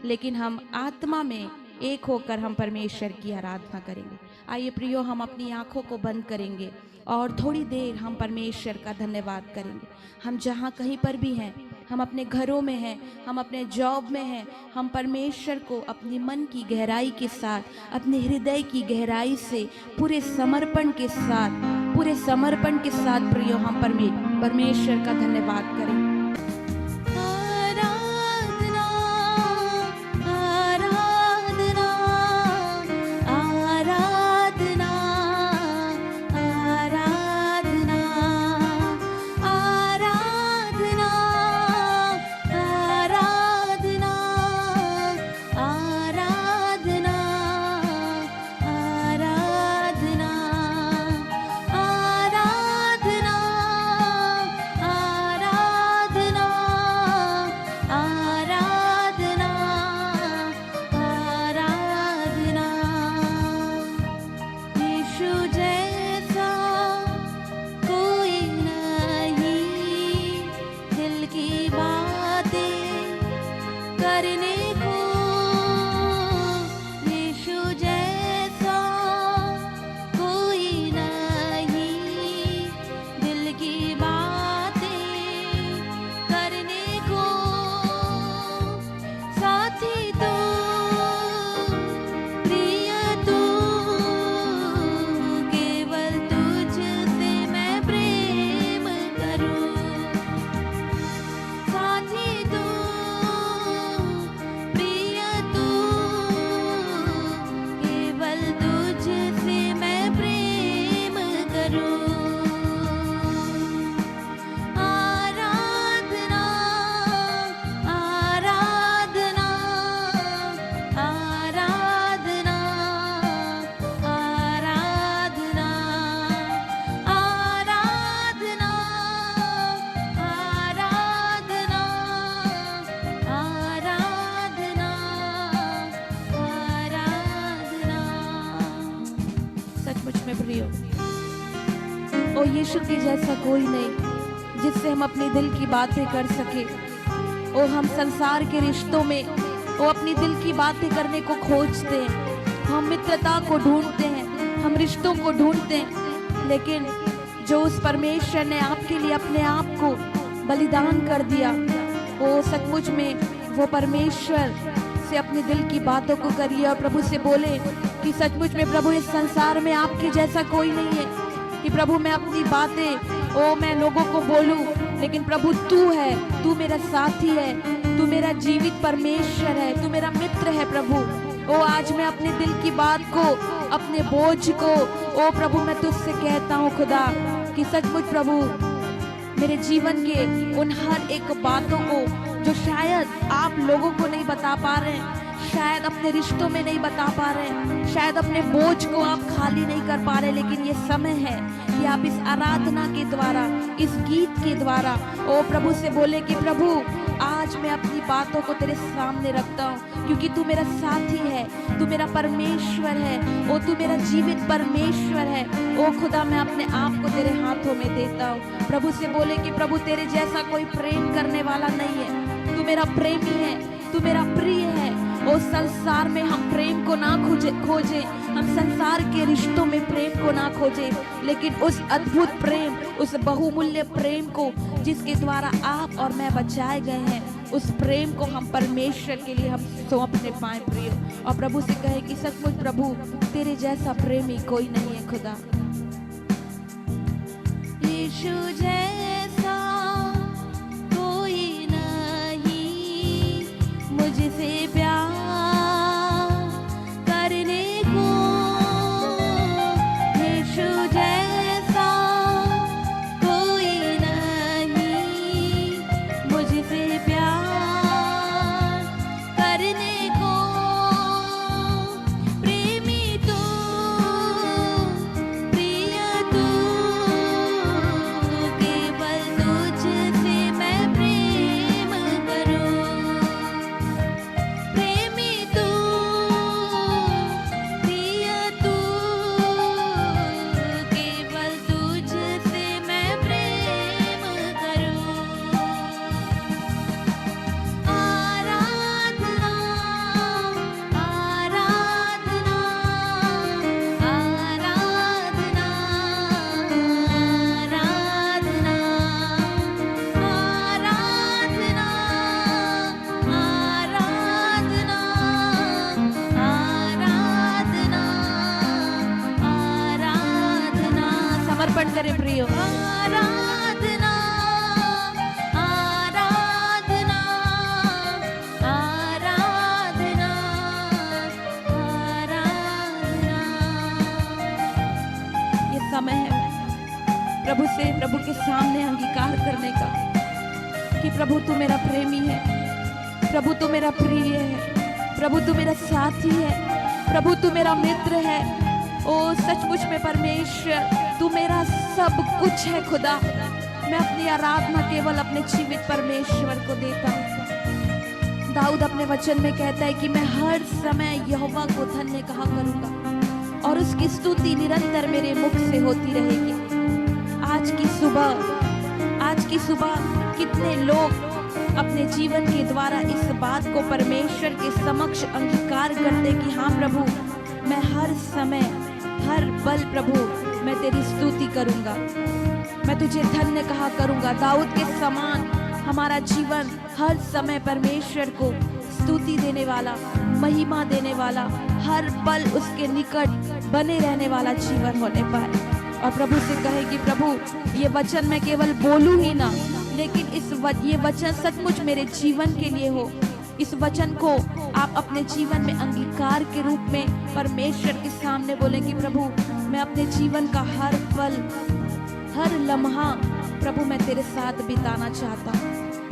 लेकिन हम आत्मा में एक होकर हम परमेश्वर की आराधना करेंगे। आइए प्रियो, हम अपनी आंखों को बंद करेंगे और थोड़ी देर हम परमेश्वर का धन्यवाद करेंगे। हम जहाँ कहीं पर भी हैं, हम अपने घरों में हैं, हम अपने जॉब में हैं, हम परमेश्वर को अपनी मन की गहराई के साथ, अपने हृदय की गहराई से, पूरे समर्पण के साथ प्रियो हम परमेश्वर का धन्यवाद करें। ओ यीशु के जैसा कोई नहीं जिससे हम अपने दिल की बातें कर सके। ओ हम संसार के रिश्तों में अपनी दिल की बातें करने को खोजते हैं, हम मित्रता को ढूंढते हैं, हम रिश्तों को ढूंढते हैं, लेकिन जो उस परमेश्वर ने आपके लिए अपने आप को बलिदान कर दिया, वो सचमुच में वो परमेश्वर से अपने दिल की बातों को करिए और प्रभु से बोले कि सचमुच में प्रभु इस संसार में आपके जैसा कोई नहीं है कि प्रभु मैं अपनी बातें मैं लोगों को बोलूं, लेकिन प्रभु तू है, तू मेरा साथी है, तू मेरा जीवित परमेश्वर है, तू मेरा मित्र है प्रभु। आज मैं अपने दिल की बात को, अपने बोझ को प्रभु मैं तुझसे कहता हूँ खुदा कि सचमुच प्रभु मेरे जीवन के उन हर एक बातों को जो शायद आप लोगों को नहीं बता पा रहे हैं, शायद अपने रिश्तों में नहीं बता पा रहे हैं, शायद अपने बोझ को आप खाली नहीं कर पा रहे, लेकिन ये समय है कि आप इस आराधना के द्वारा, इस गीत के द्वारा प्रभु से बोले कि प्रभु आज मैं अपनी बातों को तेरे सामने रखता हूँ, क्योंकि तू मेरा साथी है, तू मेरा परमेश्वर है, तू मेरा जीवित परमेश्वर है। खुदा मैं अपने आप को तेरे हाथों में देता हूँ। प्रभु से बोले कि प्रभु तेरे जैसा कोई प्रेम करने वाला नहीं है, तू मेरा प्रेमी है, तू मेरा प्रिय है। संसार में हम प्रेम को ना खोजे, हम संसार के रिश्तों में प्रेम को ना खोजे, लेकिन उस अद्भुत प्रेम, उस बहुमूल्य प्रेम को जिसके द्वारा आप और मैं बचाए गए हैं, उस प्रेम को हम परमेश्वर के लिए हम सौंपने पाए प्रिय, और प्रभु से कहे कि सचमुच प्रभु तेरे जैसा प्रेमी कोई नहीं है खुदा। यीशु जैसा कोई नहीं मुझसे प्यार करने को, यीशु जैसा कोई नहीं मुझसे प्यार करने को। प्रेमी तू, प्रिय तू, हैं प्रियो। आराधना आराधना आराधना आराधना। ये समय है प्रभु से, प्रभु के सामने अंगीकार करने का कि प्रभु तू मेरा प्रेमी है, प्रभु तू मेरा प्रिय है, प्रभु तू मेरा साथी है, प्रभु तू मेरा मित्र है। ओ सचमुच में परमेश्वर तू मेरा सब कुछ है खुदा। मैं अपनी आराधना केवल अपने जीवित परमेश्वर को देता हूँ। दाऊद अपने वचन में कहता है कि मैं हर समय यहोवा को धन्य कहा करूंगा और उसकी स्तुति निरंतर मेरे मुख से होती रहेगी। आज की सुबह कितने लोग अपने जीवन के द्वारा इस बात को परमेश्वर के समक्ष अंगीकार करते कि हाँ प्रभु, मैं हर समय हर पल प्रभु मैं तेरी स्तुति करूंगा, मैं तुझे धन्य कहा करूंगा। दाऊद के समान हमारा जीवन हर समय परमेश्वर को स्तुति देने वाला, महिमा देने वाला, हर पल उसके निकट बने रहने वाला जीवन होने पाए। और प्रभु से कहे कि प्रभु ये वचन मैं केवल बोलूं ही ना, लेकिन ये वचन सचमुच मेरे जीवन के लिए हो। इस वचन को आप अपने जीवन में अंगीकार के रूप में परमेश्वर के सामने बोलें कि प्रभु मैं अपने जीवन का हर पल हर लम्हा प्रभु मैं तेरे साथ बिताना चाहता हूँ।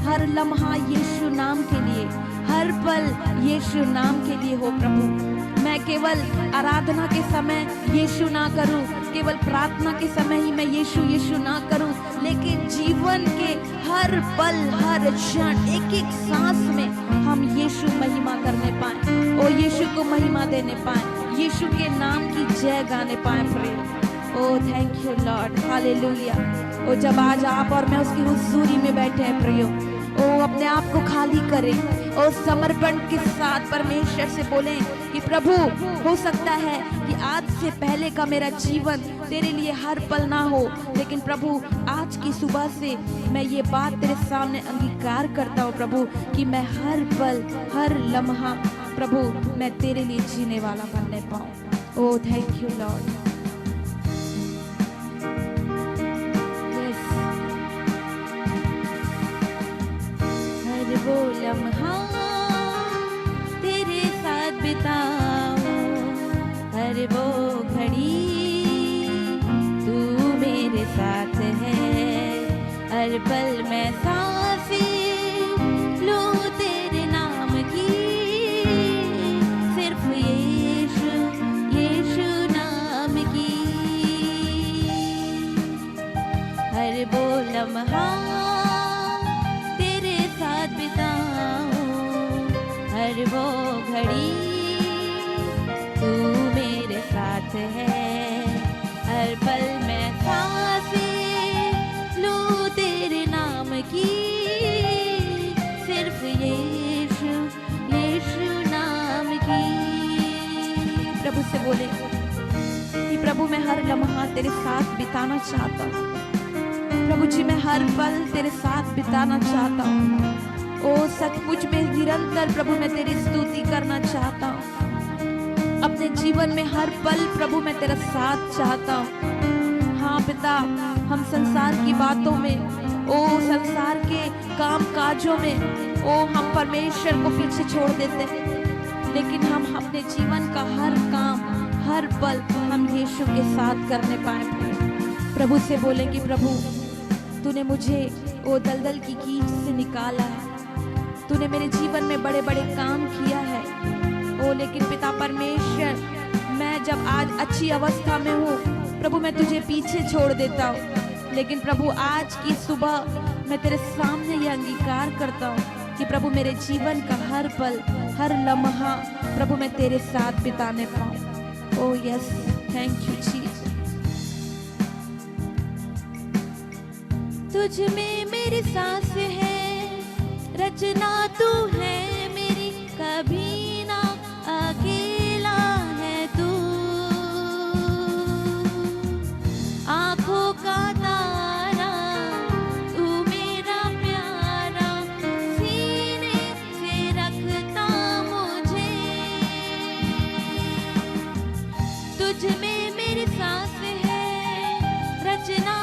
हर लम्हा यीशु नाम के लिए, हर पल यीशु नाम के लिए हो प्रभु। मैं केवल आराधना के समय यीशु ना करूं, केवल प्रार्थना के समय ही मैं यीशु यीशु ना करूं, लेकिन जीवन के हर पल हर क्षण एक एक सांस में हम यीशु महिमा करने पाए, ओ यीशु को महिमा देने पाए, यीशु के नाम की जय गाने पाए प्रिय। ओ थैंक यू लॉर्ड, हालेलुया। ओ जब आज आप और मैं उसकी हुजूरी में बैठे हैं प्रियो, ओ अपने आप को खाली करें और समर्पण के साथ परमेश्वर से बोलें कि प्रभु हो सकता है कि आज से पहले का मेरा जीवन तेरे लिए हर पल ना हो, लेकिन प्रभु आज की सुबह से मैं ये बात तेरे सामने अंगीकार करता हूँ प्रभु कि मैं हर पल हर लम्हा प्रभु मैं तेरे लिए जीने वाला बनने पाऊँ। ओ थैंक यू लॉर्ड। वो लम्हा तेरे साथ बिताऊं, हर वो घड़ी तू मेरे साथ है, हर पल मैं सांसें लूं तेरे नाम की, सिर्फ यीशु यीशु नाम की। हर वो लम्हा हर वो घड़ी तू मेरे साथ है, हर पल मैं सांसें लूं तेरे नाम की, सिर्फ यीशु यीशु नाम की। प्रभु से बोले कि प्रभु मैं हर लम्हा तेरे साथ बिताना चाहता हूँ, प्रभु जी मैं हर पल तेरे साथ बिताना चाहता हूँ। ओ सचमुच में निरंतर प्रभु मैं तेरी स्तुति करना चाहता हूँ। अपने जीवन में हर पल प्रभु मैं तेरा साथ चाहता हूँ। हाँ पिता, हम संसार की बातों में, ओ संसार के काम काजों में, ओ हम परमेश्वर को पीछे छोड़ देते हैं, लेकिन हम अपने जीवन का हर काम हर पल हम यीशु के साथ करने पाए। प्रभु से बोले कि प्रभु तूने मुझे ओ दलदल की कीच से निकाला है, तूने मेरे जीवन में बड़े बड़े काम किया है। ओ लेकिन पिता परमेश्वर मैं जब आज अच्छी अवस्था में हूँ प्रभु मैं तुझे पीछे छोड़ देता हूँ, लेकिन प्रभु आज की सुबह मैं तेरे सामने ये अंगीकार करता हूँ कि प्रभु मेरे जीवन का हर पल हर लम्हा प्रभु मैं तेरे साथ बिताने पाऊँ। ओ यस, थैंक यू जीसस। तुझ में मेरी सांस है, रचना तू है मेरी, कभी ना अकेला है तू। आंखों का तारा तू मेरा प्यारा, सीने से रखता मुझे। तुझ में मेरी सांस है, रचना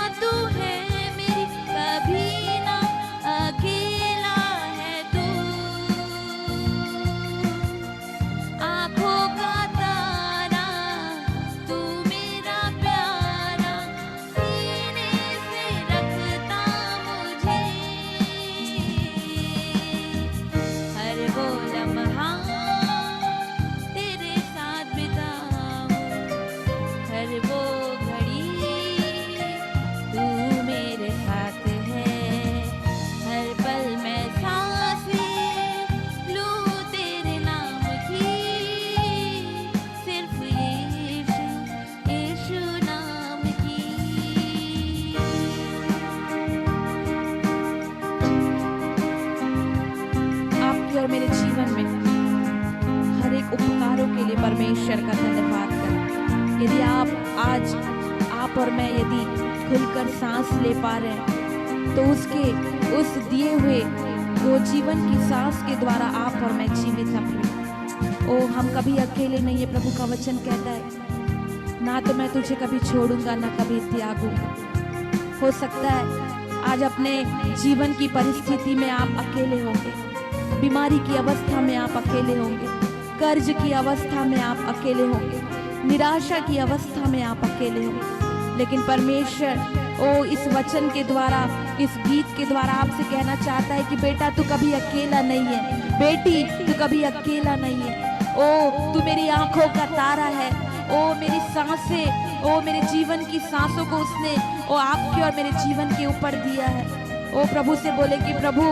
उपकारों के लिए परमेश्वर का धन्यवाद करें। यदि आप और मैं यदि खुलकर सांस ले पा रहे हैं तो उस दिए हुए वो जीवन की सांस के द्वारा आप और मैं जीवित हैं। ओ हम कभी अकेले नहीं है, प्रभु का वचन कहता है ना तो मैं तुझे कभी छोड़ूंगा ना कभी त्यागूंगा। हो सकता है आज अपने जीवन की परिस्थिति में आप अकेले होंगे, बीमारी की अवस्था में आप अकेले होंगे, कर्ज की अवस्था में आप अकेले होंगे, निराशा की अवस्था में आप अकेले होंगे। लेकिन परमेश्वर इस वचन के द्वारा, इस गीत के द्वारा आपसे कहना चाहता है कि बेटा तू कभी अकेला नहीं है, बेटी तू कभी अकेला नहीं है। तू मेरी आंखों का तारा है। मेरी सांसें, मेरे जीवन की सांसों को उसने आपके और मेरे जीवन के ऊपर दिया है। प्रभु से बोले कि प्रभु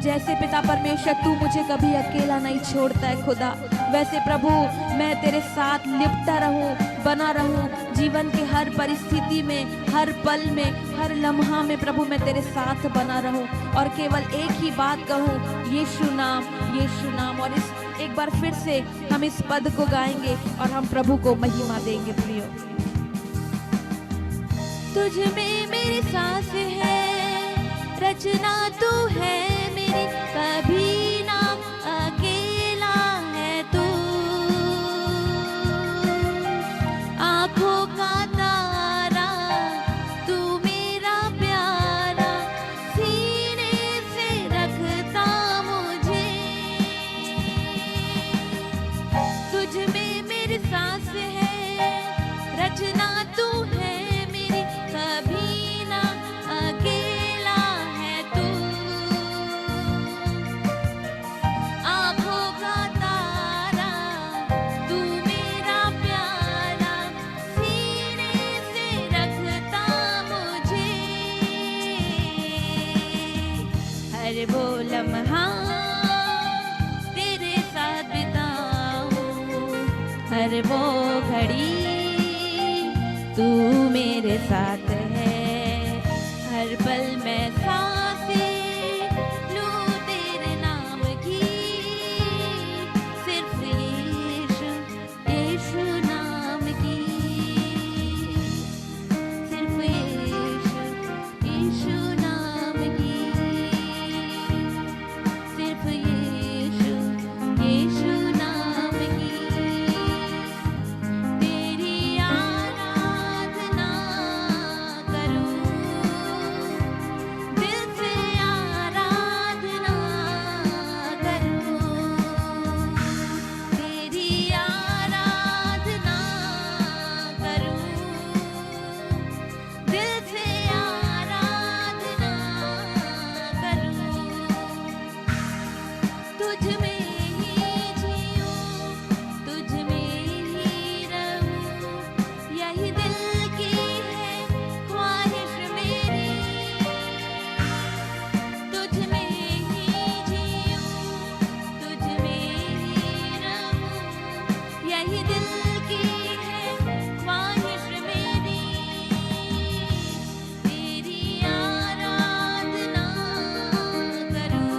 जैसे पिता परमेश्वर तू मुझे कभी अकेला नहीं छोड़ता है खुदा, वैसे प्रभु मैं तेरे साथ लिपटा रहूं, बना रहूं जीवन के हर परिस्थिति में, हर पल में, हर लम्हा में प्रभु मैं तेरे साथ बना रहूं और केवल एक ही बात कहूं, यीशु नाम, यीशु नाम। और एक बार फिर से हम इस पद को गाएंगे और हम प्रभु को महिमा देंगे। प्रियो तुझ में मेरी सांस है, रचना तू है मेरी, कभी ना अकेला है तू। आंखों का तारा तू मेरा प्यारा, सीने से रखता मुझे। तुझ में मेरी सांस है, रचना तू है मेरी, कभी ना अकेला है तू। आंखों का तारा तू मेरा प्यारा, सीने से रखता मुझे। हर वो लम्हा तेरे साथ बिताऊं, हर वो घड़ी तू मेरे साथ है। हर पल मैं सांसें लूं तेरे नाम की, सिर्फ यीशु, यीशु नाम की, सिर्फ यीशु, यीशु नाम की, सिर्फ यीशु, यीशु नाम की। तेरी आराधना करूं, दिल से आराधना करूं। तेरी आराधना करूं, दिल से आराधना करूं। तुझ में ही जीऊं, तुझ में ही रहूं, यही दिल की है ख्वाहिश मेरी। तुझ में ही जीऊं, तुझ में ही रहूं, यही दिल की है ख्वाहिश मेरी। तेरी आराधना करूं,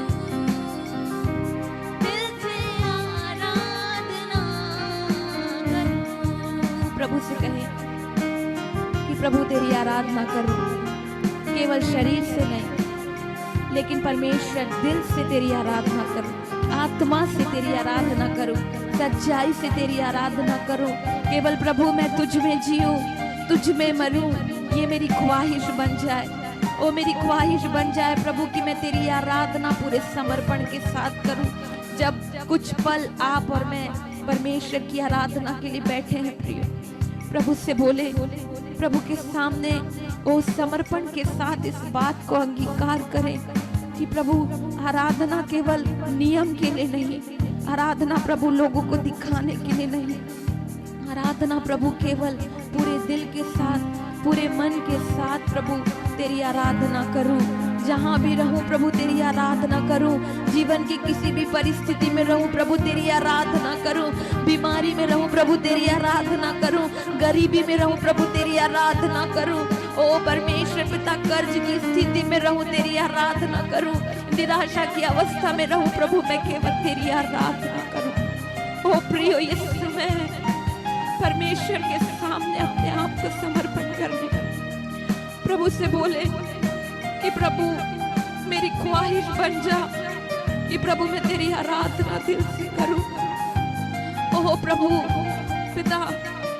दिल से आराधना करूं। प्रभु से कहे कि प्रभु तेरी आराधना करूं, केवल शरीर से नहीं लेकिन परमेश्वर दिल से तेरी आराधना करूं, आत्मा से तेरी आराधना करूं, सच्चाई से तेरी आराधना करूं। केवल प्रभु मैं तुझ में जीऊं, तुझ में मरूं, ये मेरी ख्वाहिश बन जाए। मेरी ख्वाहिश बन जाए प्रभु कि मैं तेरी आराधना पूरे समर्पण के साथ करूं। जब कुछ पल आप और मैं परमेश्वर की आराधना के लिए बैठे हैं प्रिय, प्रभु से बोले, प्रभु के सामने समर्पण के साथ इस बात को अंगीकार करें कि प्रभु आराधना केवल नियम के लिए नहीं, आराधना प्रभु लोगों को दिखाने के लिए नहीं, आराधना प्रभु केवल पूरे दिल के साथ, पूरे मन के साथ प्रभु तेरी आराधना करूं। जहां भी रहूं प्रभु तेरी आराधना करूं, जीवन की किसी भी परिस्थिति में रहूं प्रभु तेरी आराधना करूं, बीमारी में रहूं प्रभु तेरी आराधना करूं, गरीबी में रहूं प्रभु तेरी आराधना करूं। परमेश्वर पिता कर्ज की स्थिति में रहूं तेरी आराधना करूं, निराशा की अवस्था में रहूं प्रभु मैं केवल तेरी आराधना करूं। ओ प्रियो, ये समय है परमेश्वर के सामने अपने आप को समर्पण करने का। प्रभु से बोले कि प्रभु मेरी ख्वाहिश बन जा, कि प्रभु मैं तेरी आराधना दिल से करूं। ओह प्रभु पिता,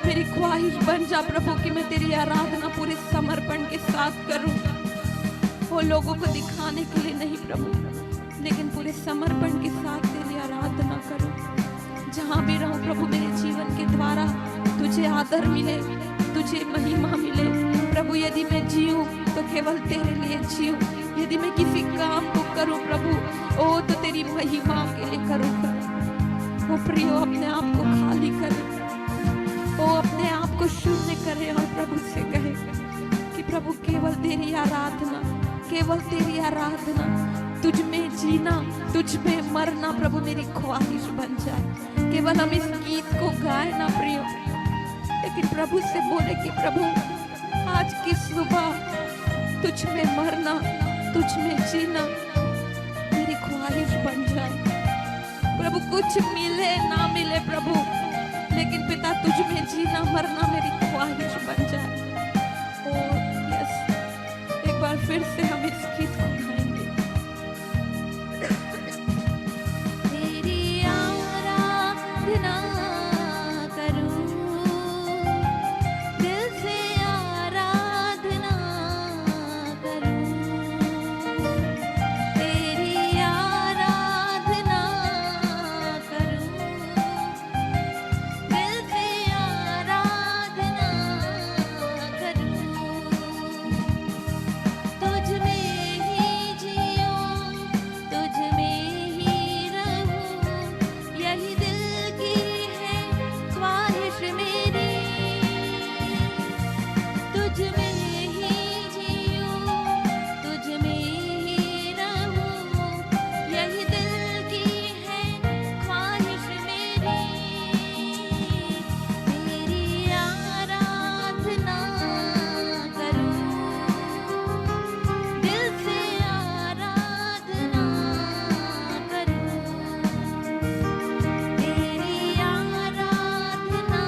मेरी ख्वाहिश बन जा प्रभु कि मैं तेरी आराधना पूरे समर्पण के साथ करूं। वो लोगों को दिखाने के लिए नहीं प्रभु, लेकिन पूरे समर्पण के साथ तेरी आराधना करूं। जहां भी रहूं प्रभु, मेरे जीवन के द्वारा तुझे आदर मिले, तुझे महिमा मिले। प्रभु यदि मैं जीऊं तो केवल तेरे लिए जीऊं, यदि मैं किसी काम को करूं प्रभु, ओ तो तेरी महिमा के लिए करूं। वो प्रियो अपने आप को खाली करे, वो अपने आप को शून्य करे और प्रभु से कहे कि प्रभु केवल तेरी आराधना, केवल तेरी आराधना, तुझ में जीना, तुझ में मरना प्रभु मेरी ख्वाहिश बन जाए। केवल हम इस गीत को गाए ना प्रियो, लेकिन प्रभु से बोले कि प्रभु आज की सुबह तुझ में मरना, तुझ में जीना मेरी ख्वाहिश बन जाए। प्रभु कुछ मिले ना मिले प्रभु, लेकिन पिता तुझ में जीना मरना मेरी ख्वाहिश बन जाए। ओ यस, एक बार फिर से हम इस गीत को गाएंगे। तेरी आराधना करूं, दिल से आराधना करूं, तेरी आराधना करूं, दिल से आराधना करूं। तुझ में ही जीऊं, तुझ में ही रहूं, यही दिल की है ख्वाहिश मेरी। तुझ में ही जीऊं, तुझ में ही रहूं, यही दिल की है ख्वाहिश मेरी। तेरी आराधना करूं, दिल से आराधना करूं, तेरी आराधना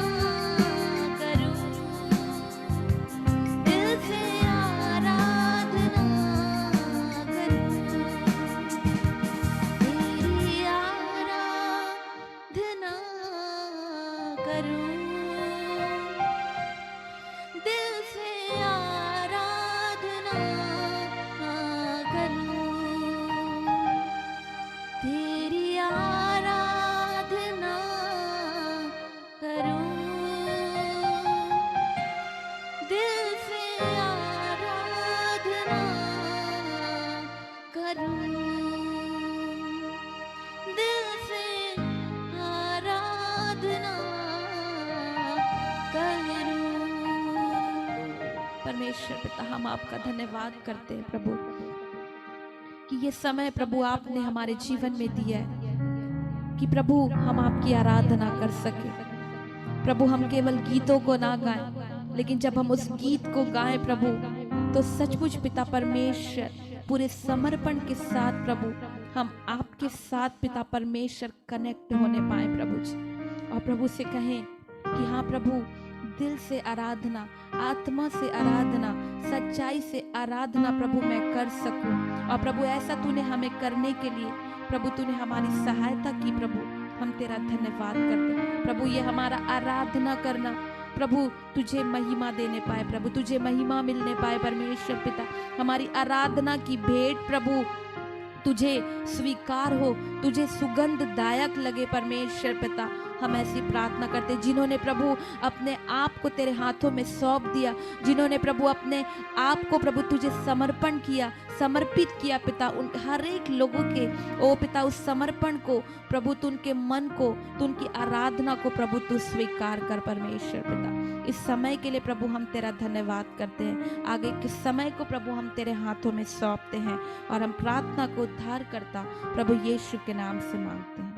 करूं, दिल से आराधना करूं, तेरी आराधना करूं, दिल से आराधना करूं, तेरी आराधना करूं, दिल से आराधना करूं, दिल से आराधना करूं। परमेश्वर पिता, हम आपका धन्यवाद करते हैं प्रभु कि ये समय प्रभु आपने हमारे जीवन में दिया है कि प्रभु हम आपकी आराधना कर सके। प्रभु हम केवल गीतों को ना गाएं, लेकिन जब हम उस गीत को गाएं प्रभु, तो सचमुच पिता परमेश्वर पूरे समर्पण के साथ प्रभु हम आपके साथ पिता परमेश्वर कनेक्ट होने पाए प्रभु जी। और प्रभु से कहें कि हाँ प्रभु, दिल से आराधना, आत्मा से आराधना, सच्चाई से आराधना प्रभु मैं कर सकूं। और प्रभु ऐसा तूने हमें करने के लिए प्रभु तूने हमारी सहायता की प्रभु, हम तेरा धन्यवाद करते हैं प्रभु। ये हमारा आराधना करना प्रभु तुझे महिमा देने पाए प्रभु, तुझे महिमा मिलने पाए परमेश्वर पिता। हमारी आराधना की भेंट प्रभु तुझे स्वीकार हो, तुझे सुगंधदायक लगे परमेश्वर पिता। हम ऐसी प्रार्थना करते, जिन्होंने प्रभु अपने आप को तेरे हाथों में सौंप दिया, जिन्होंने प्रभु अपने आप को प्रभु तुझे समर्पण किया, समर्पित किया पिता, उन हर एक लोगों के ओ पिता उस समर्पण को प्रभु तू उनके मन को, तू उनकी आराधना को प्रभु तू स्वीकार कर परमेश्वर पिता। इस समय के लिए प्रभु हम तेरा धन्यवाद करते हैं। आगे के समय को प्रभु हम तेरे हाथों में सौंपते हैं और हम प्रार्थना को उद्धार करता प्रभु यीशु के नाम से मांगते हैं।